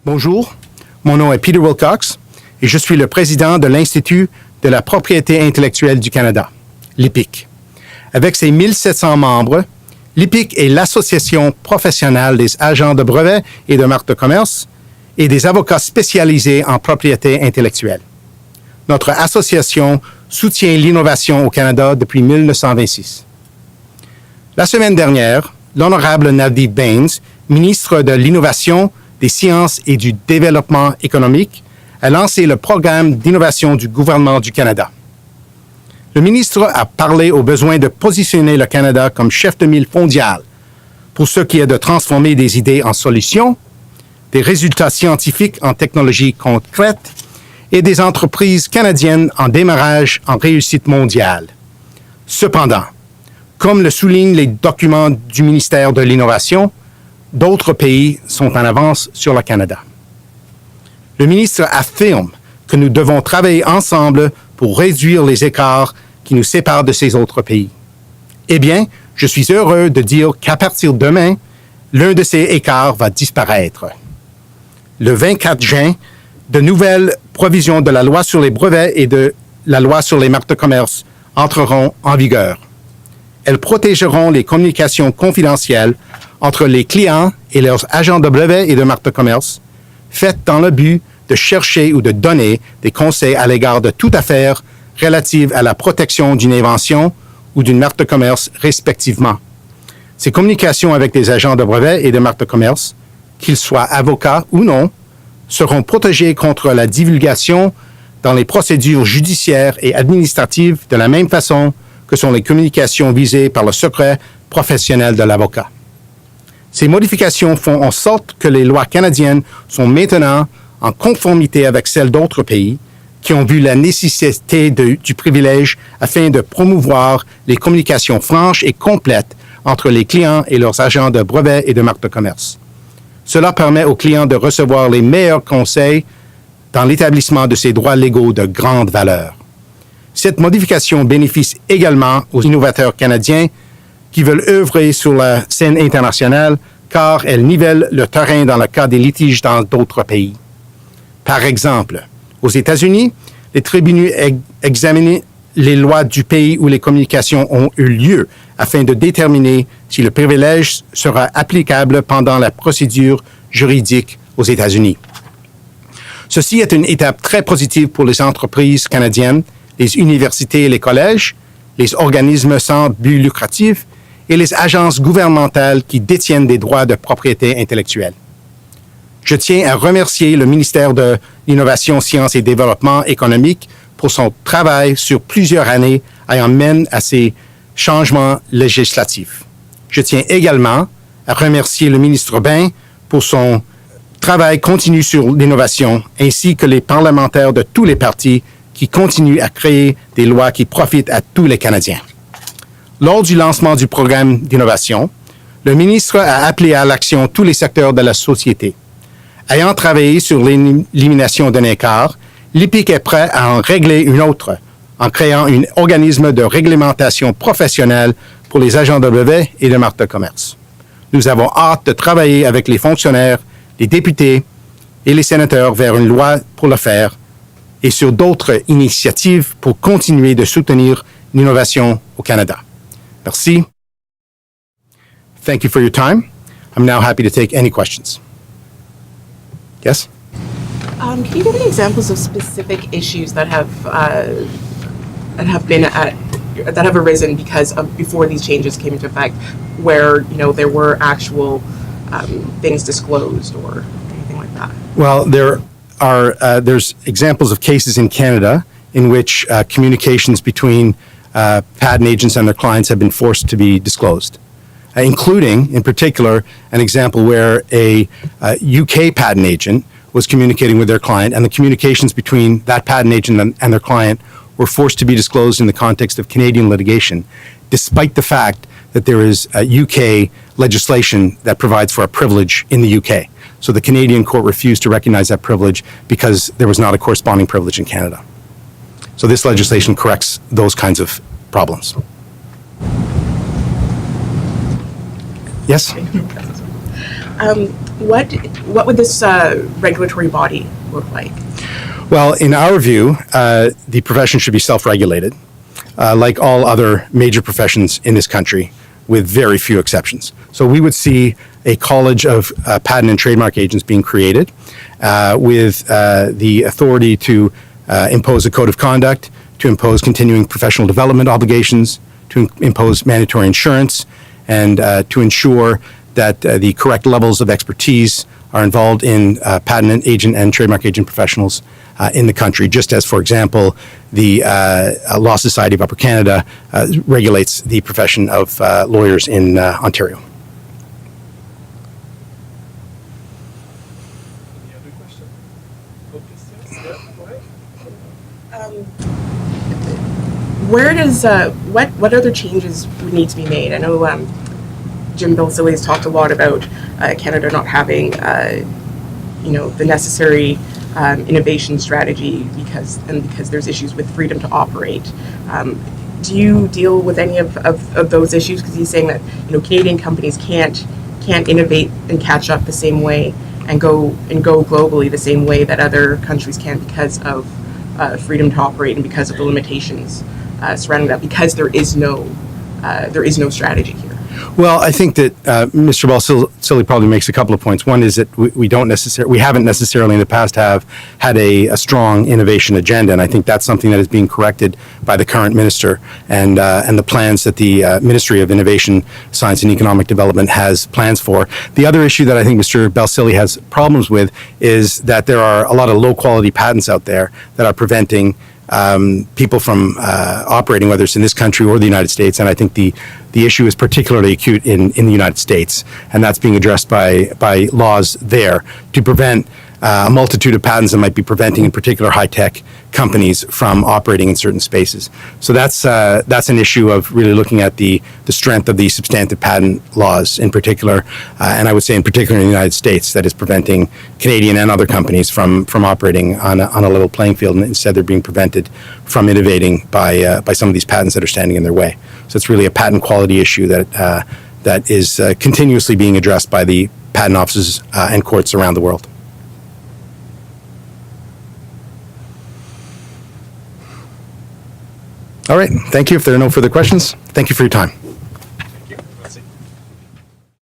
Bonjour, mon nom est Peter Wilcox et je suis le président de l'Institut de la propriété intellectuelle du Canada, l'IPIC. Avec ses 1700 membres, l'IPIC est l'association professionnelle des agents de brevets et de marques de commerce et des avocats spécialisés en propriété intellectuelle. Notre association soutient l'innovation au Canada depuis 1926. La semaine dernière, l'honorable Navdeep Bains, ministre de l'Innovation, des Sciences et du Développement économique, a lancé le programme d'innovation du gouvernement du Canada. Le ministre a parlé au besoin de positionner le Canada comme chef de mille mondial pour ce qui est de transformer des idées en solutions, des résultats scientifiques en technologies concrètes et des entreprises canadiennes en démarrage en réussite mondiale. Cependant, comme le soulignent les documents du ministère de l'Innovation, d'autres pays sont en avance sur le Canada. Le ministre affirme que nous devons travailler ensemble pour réduire les écarts qui nous séparent de ces autres pays. Eh bien, je suis heureux de dire qu'à partir de demain, l'un de ces écarts va disparaître. Le 24 juin, de nouvelles provisions de la loi sur les brevets et de la loi sur les marques de commerce entreront en vigueur. Elles protégeront les communications confidentielles entre les clients et leurs agents de brevets et de marques de commerce, faites dans le but de chercher ou de donner des conseils à l'égard de toute affaire relative à la protection d'une invention ou d'une marque de commerce, respectivement. Ces communications avec des agents de brevets et de marques de commerce, qu'ils soient avocats ou non, seront protégées contre la divulgation dans les procédures judiciaires et administratives de la même façon que sont les communications visées par le secret professionnel de l'avocat. Ces modifications font en sorte que les lois canadiennes sont maintenant en conformité avec celles d'autres pays qui ont vu la nécessité du privilège afin de promouvoir les communications franches et complètes entre les clients et leurs agents de brevets et de marques de commerce. Cela permet aux clients de recevoir les meilleurs conseils dans l'établissement de ces droits légaux de grande valeur. Cette modification bénéficie également aux innovateurs canadiens qui veulent œuvrer sur la scène internationale car elle nivelle le terrain dans le cas des litiges dans d'autres pays. Par exemple, aux États-Unis, les tribunaux examinent les lois du pays où les communications ont eu lieu afin de déterminer si le privilège sera applicable pendant la procédure juridique aux États-Unis. Ceci est une étape très positive pour les entreprises canadiennes, les universités et les collèges, les organismes sans but lucratif et les agences gouvernementales qui détiennent des droits de propriété intellectuelle. Je tiens à remercier le ministère de l'Innovation, Sciences et Développement économique pour son travail sur plusieurs années ayant mené à ces changements législatifs. Je tiens également à remercier le ministre Bain pour son travail continu sur l'innovation, ainsi que les parlementaires de tous les partis qui continuent à créer des lois qui profitent à tous les Canadiens. Lors du lancement du programme d'innovation, le ministre a appelé à l'action tous les secteurs de la société. Ayant travaillé sur l'élimination d'un écart, l'IPIC est prêt à en régler une autre en créant un organisme de réglementation professionnelle pour les agents de brevets et de marques de commerce. Nous avons hâte de travailler avec les fonctionnaires, les députés et les sénateurs vers une loi pour le faire et sur d'autres initiatives pour continuer de soutenir l'innovation au Canada. Merci. Thank you for your time. I'm now happy to take any questions. Yes? Can you give any examples of specific issues that have arisen because before these changes came into effect, where there were actual things disclosed or anything like that? Well, there's examples of cases in Canada in which communications between patent agents and their clients have been forced to be disclosed, including, in particular, an example where a UK patent agent was communicating with their client, and the communications between that patent agent and their client were forced to be disclosed in the context of Canadian litigation, despite the fact that there is UK legislation that provides for a privilege in the UK. So the Canadian court refused to recognize that privilege because there was not a corresponding privilege in Canada. So this legislation corrects those kinds of problems. Yes? What would this regulatory body look like? Well, in our view, the profession should be self-regulated, like all other major professions in this country, with very few exceptions. So we would see a college of patent and trademark agents being created with the authority to impose a code of conduct, to impose continuing professional development obligations, to impose mandatory insurance, and to ensure that the correct levels of expertise are involved in patent agent and trademark agent professionals in the country, just as, for example, the Law Society of Upper Canada regulates the profession of lawyers in Ontario. Any other questions? Yeah, go ahead. Where does what other changes would need to be made? I know Jim Balsillie has talked a lot about Canada not having the necessary innovation strategy because there's issues with freedom to operate. Do you deal with any of those issues? Because he's saying that Canadian companies can't innovate and catch up the same way and go globally the same way that other countries can because of freedom to operate and because of the limitations surrounding that, because there is no strategy here. Well, I think that Mr. Balsillie probably makes a couple of points. One is that we haven't necessarily in the past have had a strong innovation agenda, and I think that's something that is being corrected by the current minister and the plans that the Ministry of Innovation, Science and Economic Development has plans for. The other issue that I think Mr. Balsillie has problems with is that there are a lot of low-quality patents out there that are preventing people from operating, whether it's in this country or the United States. And I think the issue is particularly acute in the United States, and that's being addressed by laws there to prevent a multitude of patents that might be preventing, in particular, high-tech companies from operating in certain spaces. So that's an issue of really looking at the strength of the substantive patent laws in particular, and I would say in particular in the United States, that is preventing Canadian and other companies from operating on a level playing field, and instead they're being prevented from innovating by some of these patents that are standing in their way. So it's really a patent quality issue that is continuously being addressed by the patent offices and courts around the world. All right. Thank you. If there are no further questions, thank you for your time.